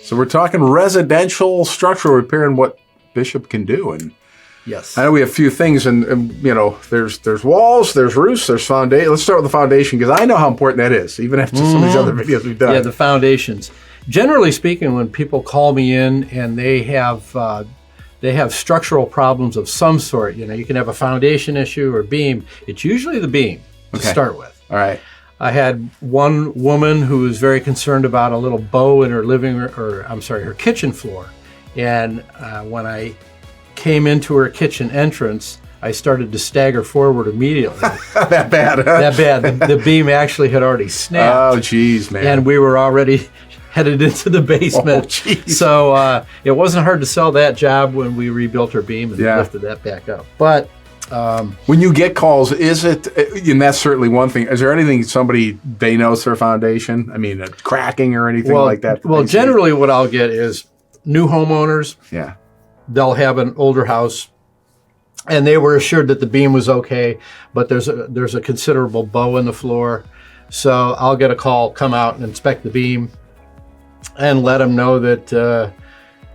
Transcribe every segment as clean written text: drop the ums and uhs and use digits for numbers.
So we're talking residential structural repair and what Bishop can do. And Yes. I know we have a few things, and there's walls, there's roofs, there's foundation. Let's start with the foundation because I know how important that is, even after some of these other videos we've done. Yeah, the foundations. Generally speaking, when people call me in and they have structural problems of some sort, you can have a foundation issue or beam. It's usually the beam to start with. All right. I had one woman who was very concerned about a little bow in her her kitchen floor. And when I came into her kitchen entrance, I started to stagger forward immediately. That bad, huh? That bad. The beam actually had already snapped. Oh, geez, man. And we were already headed into the basement. Oh, geez. So it wasn't hard to sell that job when we rebuilt her beam and lifted that back up. But when you get calls, is it, and that's certainly one thing, is there anything they know it's their foundation? I mean, cracking or anything like that? Well, generally what I'll get is new homeowners. Yeah. They'll have an older house, and they were assured that the beam was okay, but there's a considerable bow in the floor. So I'll get a call, come out and inspect the beam, and let them know that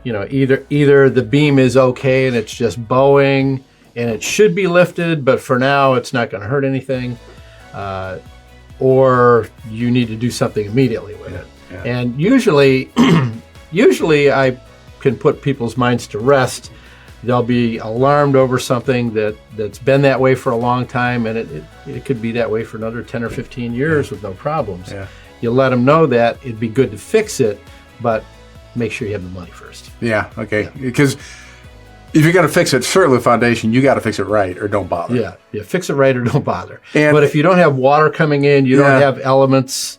either the beam is okay and it's just bowing and it should be lifted, but for now it's not going to hurt anything, or you need to do something immediately with it. Yeah. And usually I can put people's minds to rest. They'll be alarmed over something that's been that way for a long time, and it could be that way for another 10 or 15 years with no problems. Yeah. You let them know that it'd be good to fix it, but make sure you have the money first. Yeah, okay. Because if you're going to fix it, certainly the foundation, you got to fix it right or don't bother. Yeah, fix it right or don't bother. But if you don't have water coming in, you don't have elements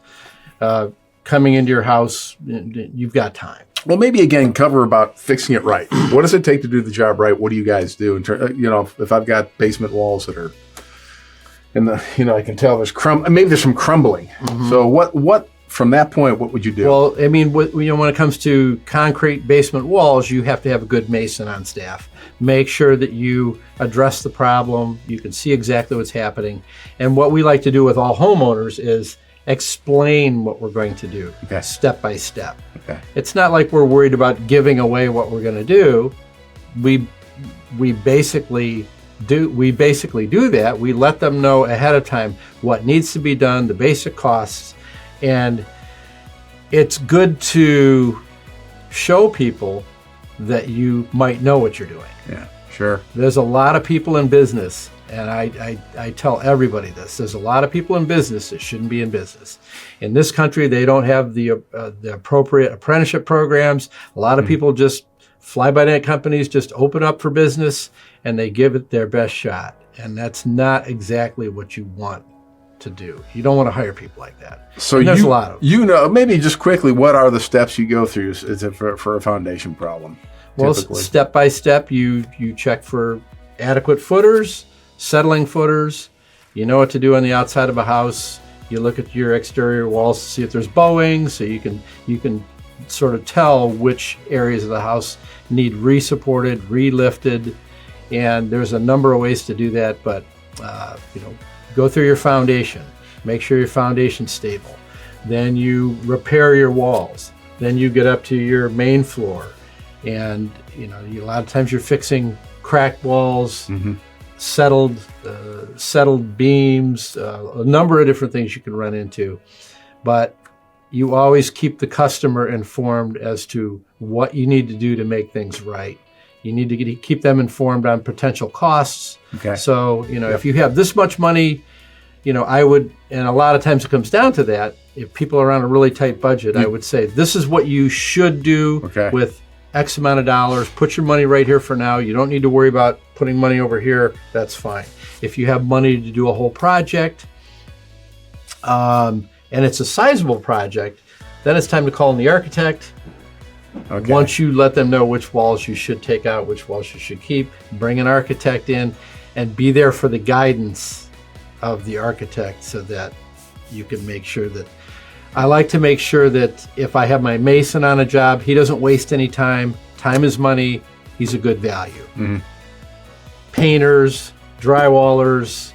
coming into your house, you've got time. Well, maybe again, cover about fixing it right. What does it take to do the job right? What do you guys do? If I've got basement walls that are in the, I can tell there's maybe there's some crumbling. Mm-hmm. So what from that point, what would you do? Well, I mean, when it comes to concrete basement walls, you have to have a good mason on staff. Make sure that you address the problem. You can see exactly what's happening. And what we like to do with all homeowners is explain what we're going to do step by step. Okay. It's not like we're worried about giving away what we're going to do. We basically do that. We let them know ahead of time what needs to be done, the basic costs, and it's good to show people that you might know what you're doing. Yeah, sure. There's a lot of people in business, and I tell everybody this. There's a lot of people in business that shouldn't be in business. In this country, they don't have the appropriate apprenticeship programs. A lot of people just fly-by-night companies just open up for business, and they give it their best shot. And that's not exactly what you want to do. You don't want to hire people like that. So there's a lot of them. Maybe just quickly, what are the steps you go through for a foundation problem? Well, step by step, you check for adequate footers, settling footers. You know what to do on the outside of a house. You look at your exterior walls to see if there's bowing, so you can sort of tell which areas of the house need re-supported, re-lifted, and there's a number of ways to do that. But go through your foundation, make sure your foundation's stable. Then you repair your walls. Then you get up to your main floor, and a lot of times you're fixing cracked walls. Mm-hmm. Settled beams, a number of different things you can run into. But you always keep the customer informed as to what you need to do to make things right. You need to keep them informed on potential costs. Okay. So, if you have this much money, I would, and a lot of times it comes down to that, if people are on a really tight budget, I would say, this is what you should do with X amount of dollars. Put your money right here for now. You don't need to worry about putting money over here. That's fine. If you have money to do a whole project, and it's a sizable project, then it's time to call in the architect. Okay. Once you let them know which walls you should take out, which walls you should keep, bring an architect in and be there for the guidance of the architect so that you can make sure that I like to make sure that if I have my mason on a job, he doesn't waste any time. Time is money. He's a good value. Mm-hmm. Painters, drywallers,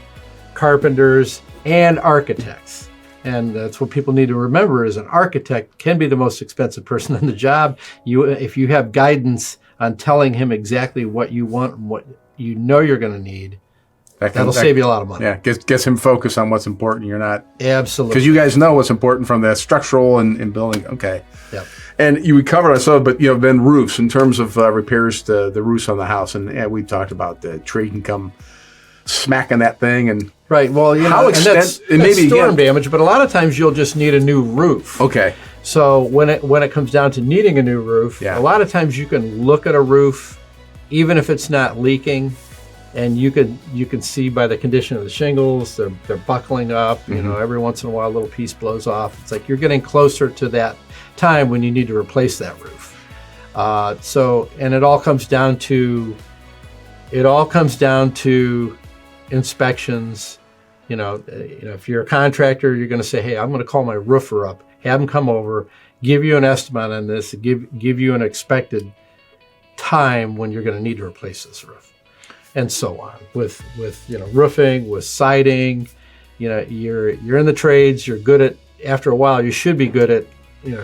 carpenters, and architects. And that's what people need to remember is an architect can be the most expensive person on the job. If you have guidance on telling him exactly what you want and what you know you're going to need, that'll save you a lot of money. Yeah, gets him focused on what's important. You're not... Absolutely. Because you guys know what's important from the structural and building. Okay. Yep. And we covered ourselves, but then roofs, in terms of repairs to the roofs on the house. And we talked about the tree can come smacking that thing and... Right. Well, how that's storm damage, but a lot of times you'll just need a new roof. Okay. So when it comes down to needing a new roof, a lot of times you can look at a roof, even if it's not leaking, and you can see by the condition of the shingles, they're buckling up. Mm-hmm. Every once in a while a little piece blows off. It's like you're getting closer to that time when you need to replace that roof. And it all comes down to inspections. If you're a contractor, you're going to say, hey, I'm going to call my roofer up, have him come over, give you an estimate on this, give you an expected time when you're going to need to replace this roof, and so on. With roofing, with siding, you're in the trades. You're good at, after a while, you should be good at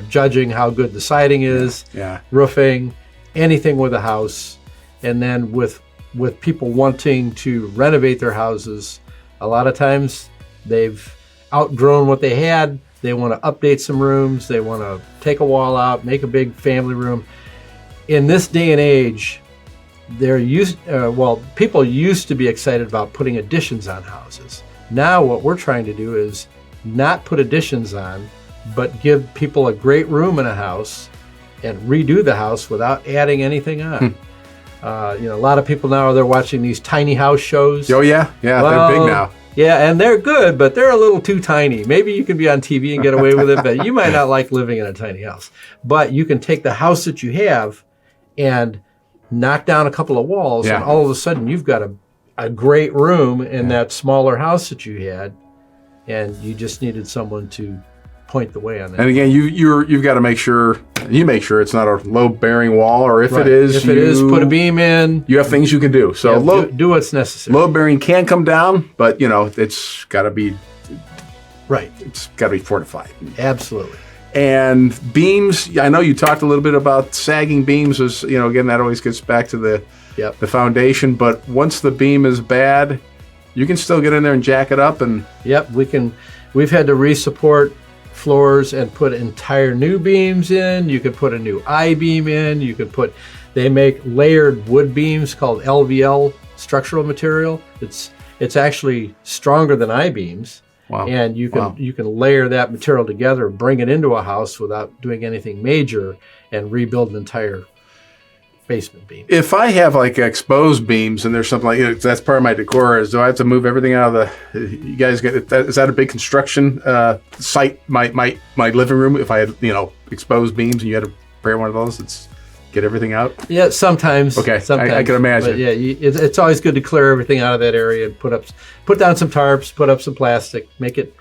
judging how good the siding is, roofing, anything with a house, and then with people wanting to renovate their houses. A lot of times they've outgrown what they had. They want to update some rooms. They want to take a wall out, make a big family room. In this day and age, people used to be excited about putting additions on houses. Now what we're trying to do is not put additions on, but give people a great room in a house and redo the house without adding anything on. A lot of people now, they're watching these tiny house shows. Oh, yeah. Yeah, they're big now. Yeah, and they're good, but they're a little too tiny. Maybe you can be on TV and get away with it, but you might not like living in a tiny house. But you can take the house that you have and knock down a couple of walls, and all of a sudden you've got a great room in that smaller house that you had, and you just needed someone to point the way on that. And again, you've got to make sure it's not a load-bearing wall, or if it is, put a beam in. You have things you can do. So do what's necessary. Load-bearing can come down, but it's got to be It's got to be fortified. Absolutely. And beams, I know you talked a little bit about sagging beams. As again, that always gets back to the foundation. But once the beam is bad, you can still get in there and jack it up. And we've had to re-support floors and put entire new beams in. You could put a new I-beam in. They make layered wood beams called LVL structural material. It's actually stronger than I-beams. Wow. And you can layer that material together, bring it into a house without doing anything major, and rebuild an entire basement beam. If I have like exposed beams and there's something like that's part of my decor, do I have to move everything out of you guys is that a big construction site? My living room, if I had exposed beams and you had to repair one of those, it's get everything out? Yeah, sometimes. Okay, sometimes. I can imagine. But it's always good to clear everything out of that area and put down some tarps, put up some plastic, make it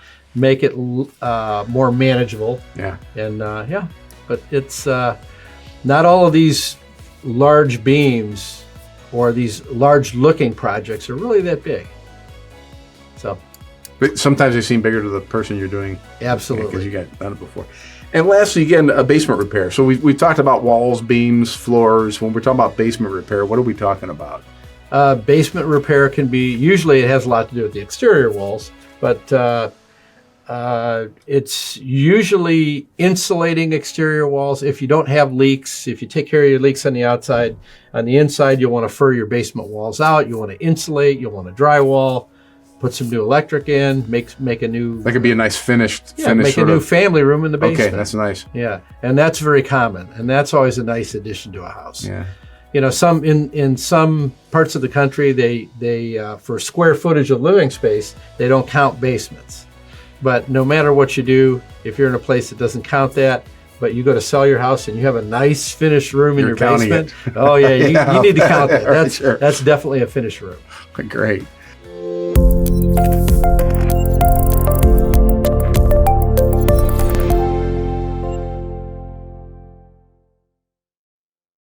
more manageable. Yeah. And but it's not all of these large beams or these large looking projects are really that big. So. But sometimes they seem bigger to the person you're doing. Absolutely. Because you got done it before. And lastly, again, a basement repair. So we've talked about walls, beams, floors. When we're talking about basement repair, what are we talking about? Basement repair can be, usually it has a lot to do with the exterior walls, but it's usually insulating exterior walls. If you don't have leaks, if you take care of your leaks on the outside, on the inside, you'll want to fur your basement walls out. You want to insulate, you'll want to drywall. Put some new electric in, make a new... That could be a nice finished make a new family room in the basement. Okay, that's nice. Yeah, and that's very common, and that's always a nice addition to a house. Yeah. Some in some parts of the country, they for square footage of living space, they don't count basements. But no matter what you do, if you're in a place that doesn't count that, but you go to sell your house and you have a nice finished room in your basement, oh yeah, you need to count that. That's definitely a finished room. Great.